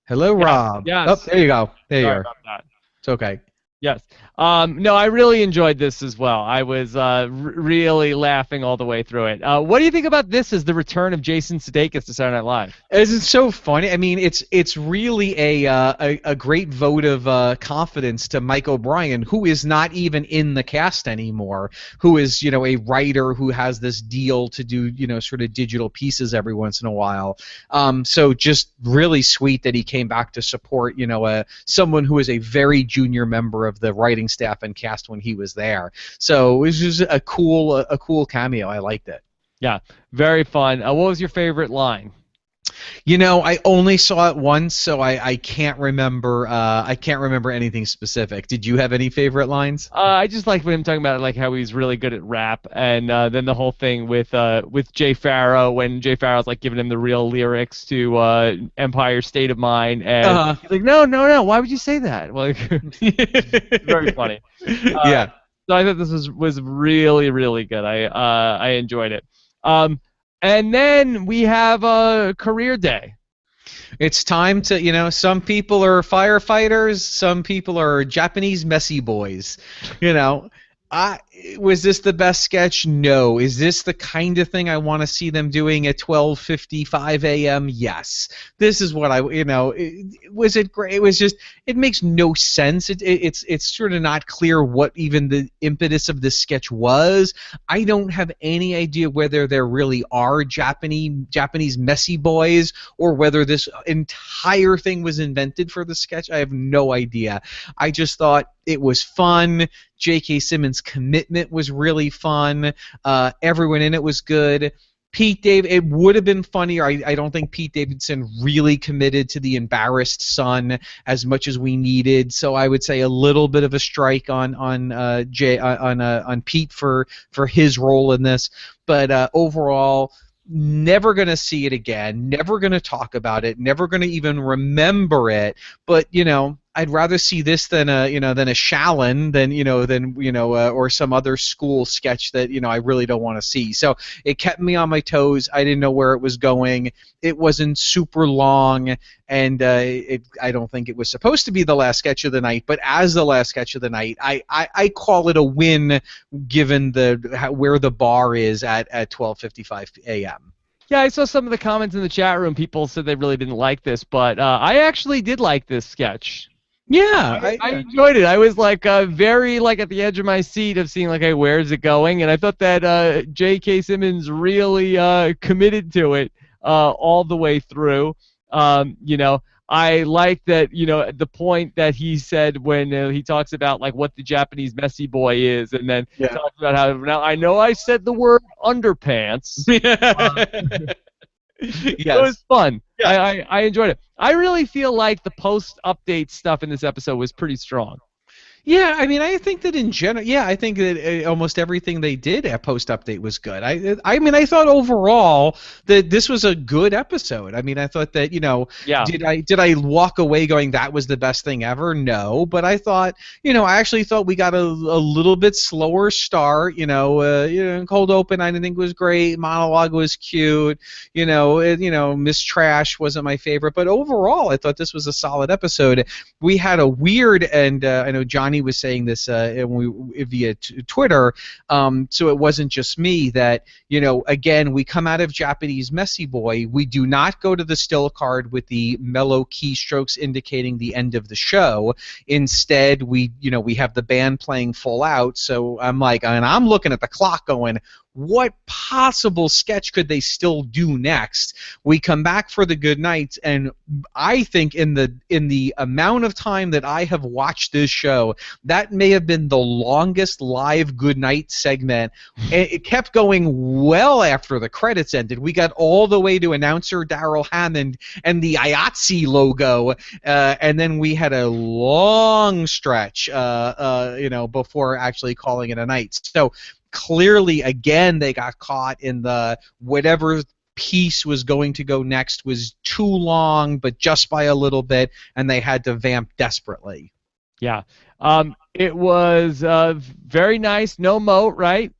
Hello, Rob. Yes. Oh, there you go. There you Sorry are. about that. It's okay. Yes. No, I really enjoyed this as well. I was really laughing all the way through it. What do you think about this as the return of Jason Sudeikis to Saturday Night Live? It's so funny. I mean, it's really a great vote of confidence to Mike O'Brien, who is not even in the cast anymore, who is, a writer who has this deal to do, sort of digital pieces every once in a while. So just really sweet that he came back to support, someone who is a very junior member of the writing staff and cast when he was there. So it was just a cool cameo. I liked it. Yeah, very fun. What was your favorite line? I only saw it once, so I can't remember. I can't remember anything specific. Did you have any favorite lines? I just liked him talking about like how he's really good at rap, and then the whole thing with Jay Pharoah, when Jay Pharoah's like giving him the real lyrics to Empire State of Mind, and he's like, no, why would you say that? Like, very funny. Yeah. So I thought this was really, really good. I enjoyed it. And then we have a career day. It's time to, some people are firefighters, some people are Japanese messy boys. Was this the best sketch? No. Is this the kind of thing I want to see them doing at 12:55 a.m.? Yes. This is what was it great? It was just, it makes no sense. It's sort of not clear what even the impetus of this sketch was. I don't have any idea whether there really are Japanese messy boys, or whether this entire thing was invented for the sketch. I have no idea. I just thought it was fun. J.K. Simmons' commitment was really fun. Everyone in it was good. It would have been funnier. I don't think Pete Davidson really committed to the embarrassed son as much as we needed. So I would say a little bit of a strike on Pete for his role in this. But overall, never going to see it again. Never going to talk about it. Never going to even remember it. But I'd rather see this than a Shallon or some other school sketch that I really don't want to see. So it kept me on my toes. I didn't know where it was going. It wasn't super long, and I don't think it was supposed to be the last sketch of the night. But as the last sketch of the night, I call it a win, given where the bar is at 12:55 a.m. Yeah, I saw some of the comments in the chat room. People said they really didn't like this, but I actually did like this sketch. Yeah, I enjoyed it. I was like very like at the edge of my seat of seeing like, hey, where is it going? And I thought that J.K. Simmons really committed to it all the way through. I like that, the point that he said when he talks about like what the Japanese messy boy is, and then talks about how, now I know I said the word underpants. Yes. It was fun. Yeah. I enjoyed it. I really feel like the post-update stuff in this episode was pretty strong. Yeah, I mean, I think that in general, yeah, I think that almost everything they did at post update was good. I mean, I thought overall that this was a good episode. I mean, I thought that Yeah. did I walk away going that was the best thing ever? No, but I thought I actually thought we got a little bit slower start. Cold open I didn't think was great. Monologue was cute. Miss Trash wasn't my favorite, but overall I thought this was a solid episode. We had a weird, and I know Johnny was saying this via Twitter, so it wasn't just me, that again, we come out of Japanese Messy Boy, we do not go to the still card with the mellow keystrokes indicating the end of the show. Instead, we have the band playing full out. So I'm looking at the clock going, what possible sketch could they still do next? We come back for the good nights, and I think in the amount of time that I have watched this show, that may have been the longest live good night segment. It kept going well after the credits ended. We got all the way to announcer Daryl Hammond and the IATSE logo, and then we had a long stretch, before actually calling it a night. So clearly, again, they got caught in the whatever piece was going to go next was too long, but just by a little bit, and they had to vamp desperately. Yeah. It was very nice. No moat, right?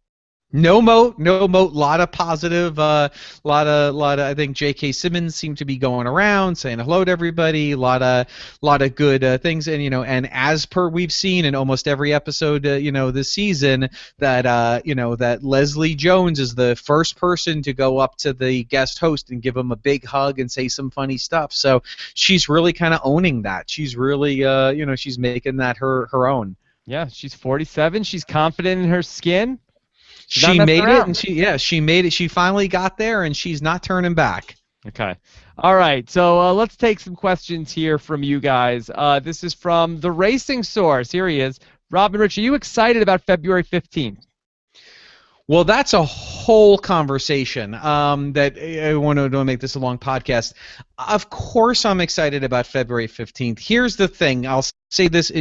No moat. Lot of positive. Lot of. I think J.K. Simmons seemed to be going around saying hello to everybody. Lot of good things, and and as per we've seen in almost every episode, this season, that that Leslie Jones is the first person to go up to the guest host and give him a big hug and say some funny stuff. So she's really kind of owning that. She's really she's making that her own. Yeah, she's 47. She's confident in her skin. She made it, and she made it. She finally got there, and she's not turning back. Okay. All right. So let's take some questions here from you guys. This is from the Racing Source. Here he is. Robin Rich, are you excited about February 15th? Well, that's a whole conversation that I want to make this a long podcast. Of course I'm excited about February 15th. Here's the thing. I'll say this.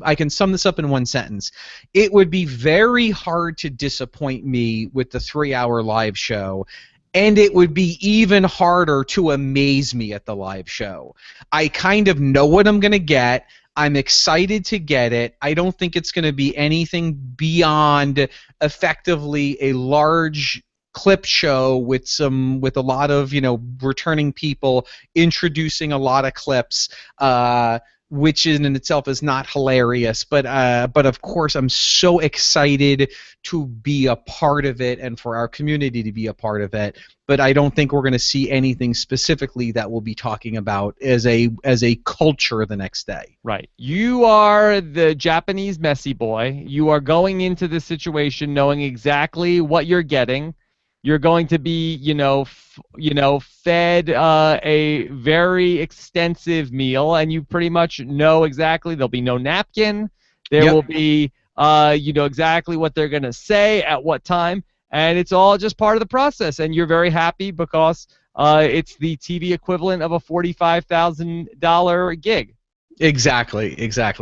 I can sum this up in one sentence. It would be very hard to disappoint me with the 3-hour live show, and it would be even harder to amaze me at the live show. I kind of know what I'm going to get. I'm excited to get it. I don't think it's going to be anything beyond effectively a large clip show with a lot of returning people introducing a lot of clips, which in itself is not hilarious. But of course I'm so excited to be a part of it and for our community to be a part of it. But I don't think we're going to see anything specifically that we'll be talking about as a culture the next day. Right. You are the Japanese Messy Boy. You are going into the situation knowing exactly what you're getting. You're going to be, fed a very extensive meal, and you pretty much know exactly there'll be no napkin. There will be, exactly what they're going to say at what time. And it's all just part of the process, and you're very happy because it's the TV equivalent of a $45,000 gig. Exactly.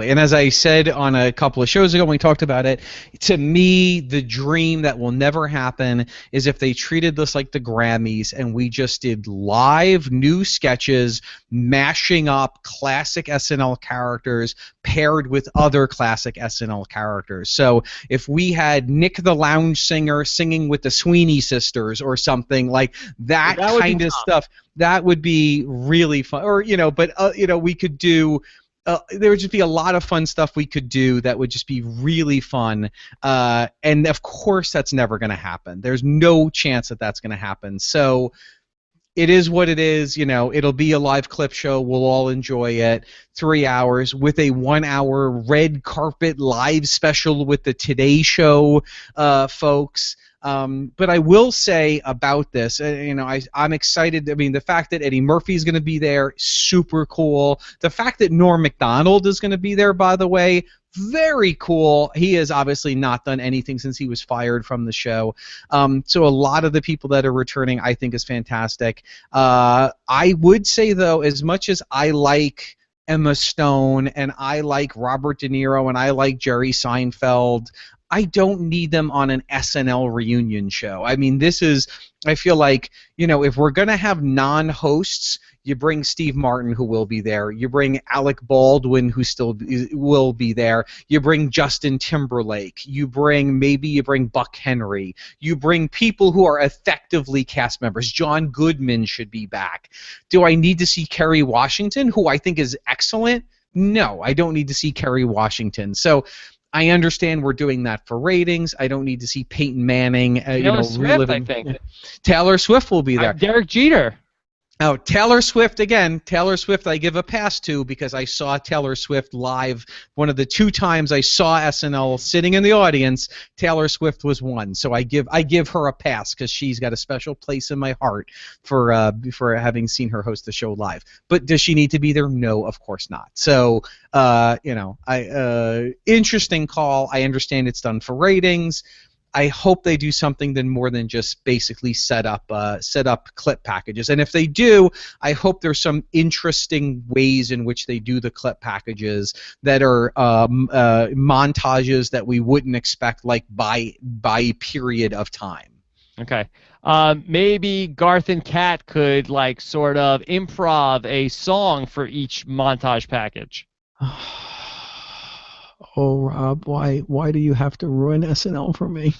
And as I said on a couple of shows ago when we talked about it, to me, the dream that will never happen is if they treated this like the Grammys and we just did live new sketches mashing up classic SNL characters paired with other classic SNL characters. So if we had Nick the Lounge Singer singing with the Sweeney Sisters or something like that kind of stuff, that would be really fun. Or, we could do... there would just be a lot of fun stuff we could do that would just be really fun. And, of course, that's never going to happen. There's no chance that that's going to happen. So it is what it is. It'll be a live clip show. We'll all enjoy it. 3 hours with a 1-hour red carpet live special with the Today Show folks. But I will say about this, I'm excited. I mean, the fact that Eddie Murphy is going to be there, super cool. The fact that Norm Macdonald is going to be there, by the way, very cool. He has obviously not done anything since he was fired from the show. So a lot of the people that are returning, I think, is fantastic. I would say, though, as much as I like Emma Stone, and I like Robert De Niro, and I like Jerry Seinfeld. I don't need them on an SNL reunion show. I mean, I feel like, if we're going to have non-hosts, you bring Steve Martin, who will be there. You bring Alec Baldwin, who will be there. You bring Justin Timberlake. Maybe you bring Buck Henry. You bring people who are effectively cast members. John Goodman should be back. Do I need to see Kerry Washington, who I think is excellent? No, I don't need to see Kerry Washington. So I understand we're doing that for ratings. I don't need to see Peyton Manning. Taylor Swift, I think. Taylor Swift will be there. Derek Jeter. Oh, Taylor Swift again. Taylor Swift I give a pass to because I saw Taylor Swift live. One of the 2 times I saw SNL sitting in the audience, Taylor Swift was one. So I give her a pass because she's got a special place in my heart for having seen her host the show live. But does she need to be there? No, of course not. So interesting call. I understand it's done for ratings. I hope they do something more than just basically set up clip packages. And if they do, I hope there's some interesting ways in which they do the clip packages that are montages that we wouldn't expect, like by period of time. Okay. Maybe Garth and Kat could sort of improv a song for each montage package. Oh, Rob, why do you have to ruin SNL for me?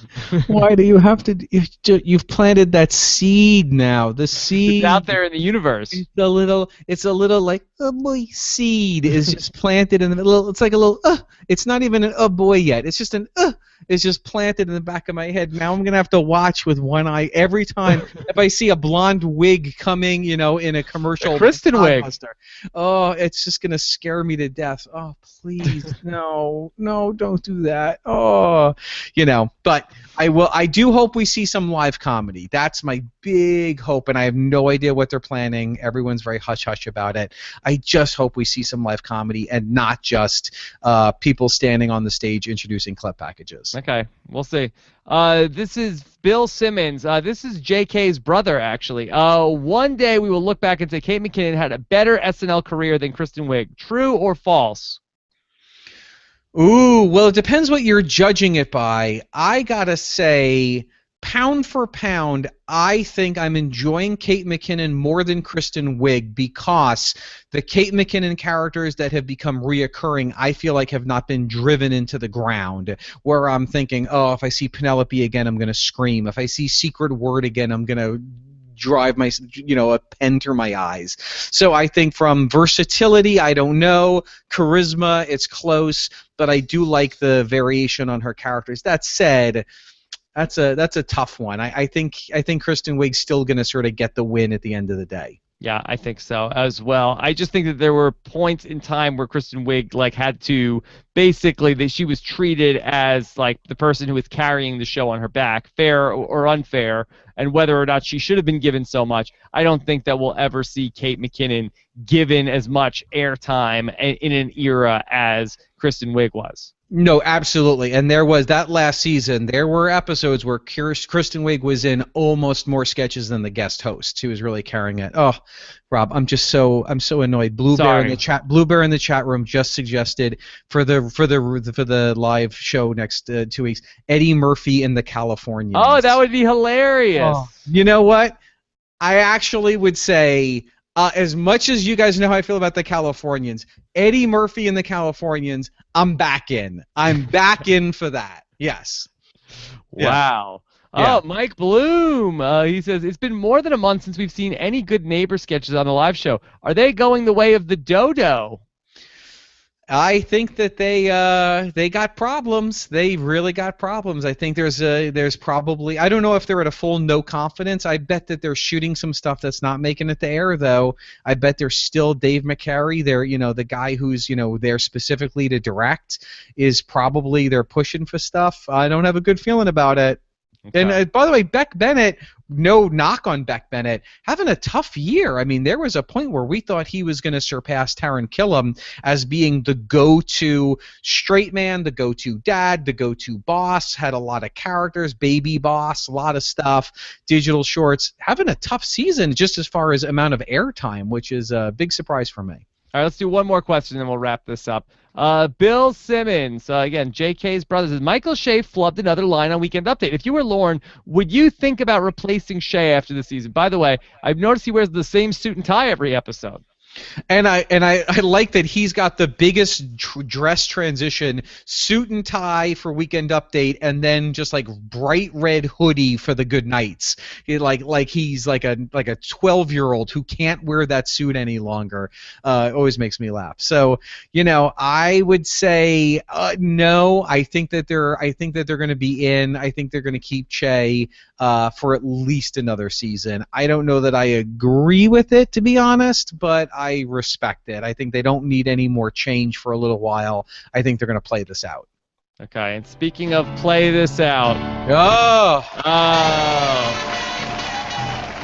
Why do you have to? You've planted that seed now. The seed. It's out there in the universe. It's a little like a boy seed is just planted in the middle. It's like a little. It's not even an boy yet. It's just an. It's just planted in the back of my head. Now I'm gonna have to watch with one eye every time if I see a blonde wig coming, in a commercial. A Kristen wig. Oh, it's just gonna scare me to death. Oh, please, no, don't do that. Oh, But I do hope we see some live comedy. That's my big hope, and I have no idea what they're planning. Everyone's very hush-hush about it. I just hope we see some live comedy and not just people standing on the stage introducing clip packages. Okay, we'll see. This is Bill Simmons. This is JK's brother, actually. One day we will look back and say Kate McKinnon had a better SNL career than Kristen Wiig. True or false? Ooh, well, it depends what you're judging it by. I gotta say, pound for pound, I think I'm enjoying Kate McKinnon more than Kristen Wiig because the Kate McKinnon characters that have become reoccurring, I feel like have not been driven into the ground. Where I'm thinking, oh, if I see Penelope again, I'm gonna scream. If I see Secret Word again, I'm gonna drive my a pen through my eyes. So I think from versatility, I don't know, charisma, it's close, but I do like the variation on her characters. That said, that's a tough one. I think Kristen Wiig's still going to sort of get the win at the end of the day. Yeah, I think so as well. I just think that there were points in time where Kristen Wiig had to basically that she was treated as the person who was carrying the show on her back, fair or unfair, and whether or not she should have been given so much. I don't think that we'll ever see Kate McKinnon given as much airtime in an era as Kristen Wiig was. No, absolutely. And there was that last season. There were episodes where Kristen Wiig was in almost more sketches than the guest host. She was really carrying it. Oh, Rob, I'm so annoyed. Blue Bear in the chat room just suggested for the live show next 2 weeks, Eddie Murphy in the Californians. Oh, that would be hilarious. Oh. You know what? I actually would say, as much as you guys know how I feel about the Californians, Eddie Murphy and the Californians, I'm back in. I'm back in for that. Yes. Wow. Yeah. Oh, Mike Bloom. He says, it's been more than a month since we've seen any Good Neighbor sketches on the live show. Are they going the way of the dodo? I think that they got problems. They really got problems. I think there's probably, I don't know if they're at a full no confidence. I bet that they're shooting some stuff that's not making it to air, though. I bet there's still Dave McCary. They're the guy who's there specifically to direct is probably they're pushing for stuff. I don't have a good feeling about it. Okay. And by the way, Beck Bennett, no knock on Beck Bennett, having a tough year. I mean, there was a point where we thought he was going to surpass Taron Killam as being the go-to straight man, the go-to dad, the go-to boss, had a lot of characters, baby boss, a lot of stuff, digital shorts, having a tough season just as far as amount of airtime, which is a big surprise for me. All right, let's do one more question, and then we'll wrap this up. Bill Simmons, again, JK's brother, says, Michael Shea flubbed another line on Weekend Update. If you were Lauren, would you think about replacing Shea after the season? By the way, I've noticed he wears the same suit and tie every episode. And I like that he's got the biggest dress transition, suit and tie for Weekend Update, and then just like bright red hoodie for the good nights. Like he's like a 12-year-old who can't wear that suit any longer. It always makes me laugh. So I would say no. I think that they're going to be in. I think they're going to keep Che for at least another season. I don't know that I agree with it, to be honest, but I respect it. I think they don't need any more change for a little while. I think they're going to play this out. Okay, and speaking of play this out.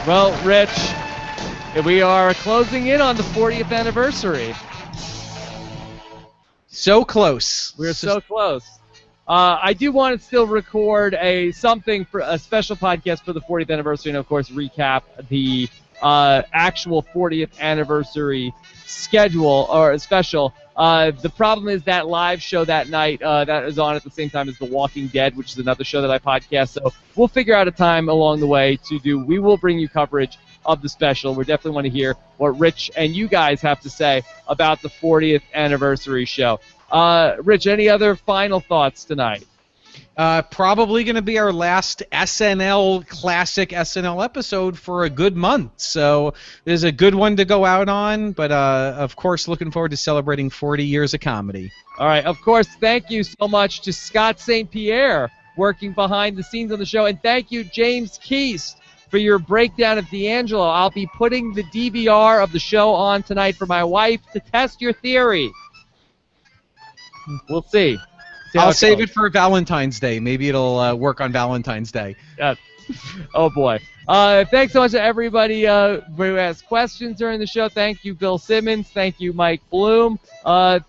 Well, Rich, we are closing in on the 40th anniversary. So close. We're so close. I do want to still record a special podcast for the 40th anniversary, and of course recap the actual 40th anniversary schedule or special. The problem is that live show that night that is on at the same time as The Walking Dead, which is another show that I podcast. So we'll figure out a time along the way to do. We will bring you coverage of the special. We definitely want to hear what Rich and you guys have to say about the 40th anniversary show. Rich, any other final thoughts tonight? Probably going to be our last classic SNL episode for a good month. So there's a good one to go out on, but of course looking forward to celebrating 40 years of comedy. All right, of course, thank you so much to Scott St. Pierre working behind the scenes on the show, and thank you, James Keast, for your breakdown of DAngelo. I'll be putting the DVR of the show on tonight for my wife to test your theory. We'll see. I'll save it for Valentine's Day. Maybe it'll work on Valentine's Day. Oh, boy. Thanks so much to everybody who asked questions during the show. Thank you, Bill Simmons. Thank you, Mike Bloom.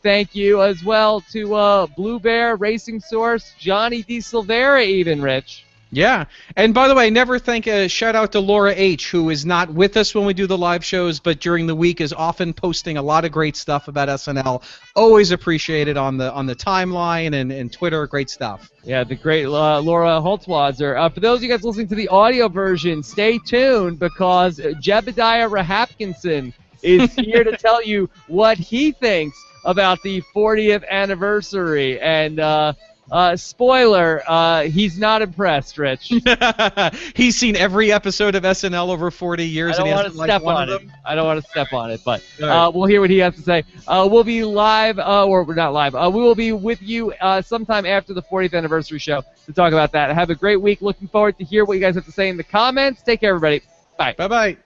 Thank you as well to Blue Bear, Racing Source, Johnny D. Silvera even, Rich. Yeah, and by the way, never thank a shout out to Laura H., who is not with us when we do the live shows, but during the week is often posting a lot of great stuff about SNL. Always appreciated on the timeline and Twitter. Great stuff. Yeah, the great Laura Holtzwasser. For those of you guys listening to the audio version, stay tuned because Jebediah Rahapkinson is here to tell you what he thinks about the 40th anniversary. And spoiler, he's not impressed, Rich. He's seen every episode of SNL over 40 years. I don't want to step on it. I don't want to step on it, but we'll hear what he has to say. We'll be live, or we're not live. We will be with you sometime after the 40th anniversary show to talk about that. Have a great week. Looking forward to hear what you guys have to say in the comments. Take care, everybody. Bye. Bye-bye.